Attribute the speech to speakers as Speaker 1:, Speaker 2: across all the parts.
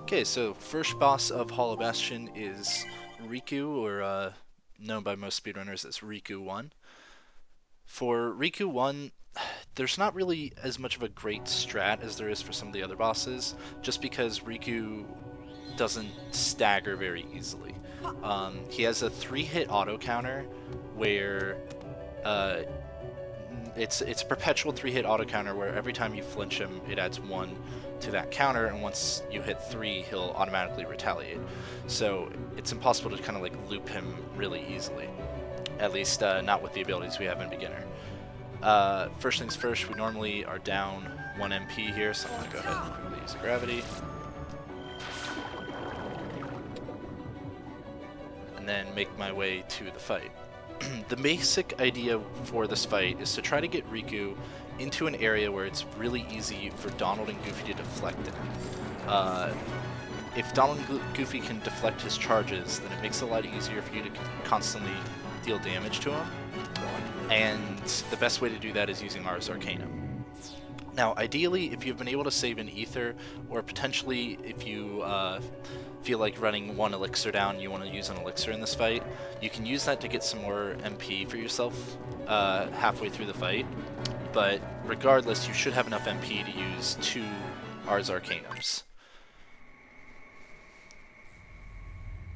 Speaker 1: Okay, so first boss of Hollow Bastion is Riku, or known by most speedrunners as Riku 1. For Riku 1, there's not really as much of a great strat as there is for some of the other bosses, just because Riku doesn't stagger very easily. He has a 3-hit auto counter where uh, it's a perpetual 3-hit auto counter where every time you flinch him, it adds 1 to that counter, and once you hit 3, he'll automatically retaliate. So it's impossible to kind of like loop him really easily. At least not with the abilities we have in beginner. First things first, we normally are down 1 MP here, so I'm going to go ahead and quickly use a gravity. And then make my way to the fight. The basic idea for this fight is to try to get Riku into an area where it's really easy for Donald and Goofy to deflect it. If Donald and Goofy can deflect his charges, then it makes it a lot easier for you to constantly deal damage to him. And the best way to do that is using Ars Arcanum. Now, ideally, if you've been able to save an ether, or potentially if you feel like running 1 elixir down, you want to use an elixir in this fight, you can use that to get some more MP for yourself halfway through the fight. But regardless, you should have enough MP to use 2 Ars Arcanums.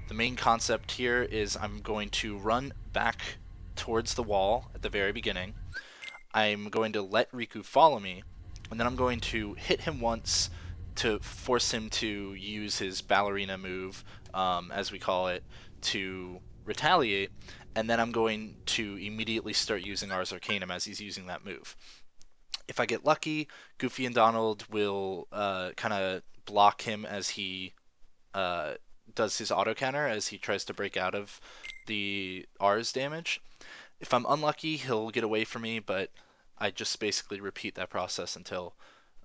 Speaker 1: The main concept here is I'm going to run back towards the wall at the very beginning. I'm going to let Riku follow me, and then I'm going to hit him once to force him to use his ballerina move, as we call it, to retaliate, and then I'm going to immediately start using Ars Arcanum as he's using that move. If I get lucky, Goofy and Donald will kind of block him as he uh, does his auto counter as he tries to break out of the Rs damage. If I'm unlucky, he'll get away from me, but I just basically repeat that process until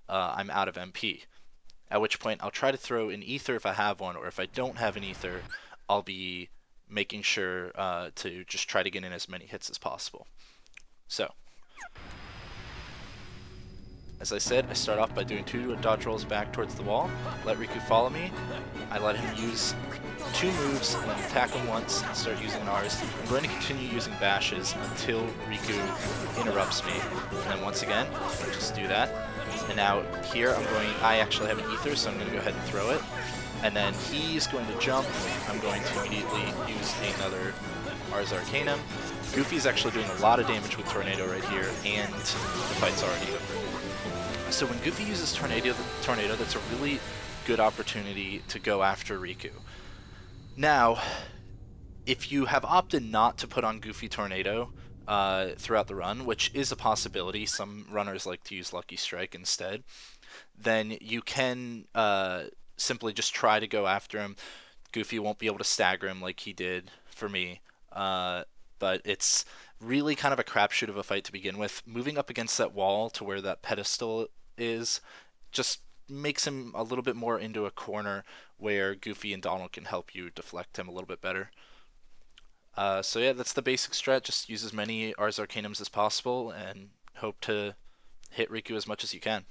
Speaker 1: I'm out of MP. At which point I'll try to throw an ether if I have one, or if I don't have an ether, I'll be making sure to just try to get in as many hits as possible. So, as I said, I start off by doing 2 dodge rolls back towards the wall, let Riku follow me, I let him use 2 moves, and then attack him once and start using Rs. I'm going to continue using bashes until Riku interrupts me, and then once again, just do that. And now here I actually have an ether, so I'm going to go ahead and throw it. And then he's going to jump, I'm going to immediately use another Ars Arcanum. Goofy's actually doing a lot of damage with Tornado right here, and the fight's already over. So when Goofy uses Tornado, that's a really good opportunity to go after Riku. Now, if you have opted not to put on Goofy Tornado throughout the run, which is a possibility, some runners like to use Lucky Strike instead, then you can simply just try to go after him. Goofy won't be able to stagger him like he did for me, but it's really kind of a crapshoot of a fight to begin with. Moving up against that wall to where that pedestal is just makes him a little bit more into a corner where Goofy and Donald can help you deflect him a little bit better. So yeah, that's the basic strat. Just use as many Ars Arcanums as possible and hope to hit Riku as much as you can.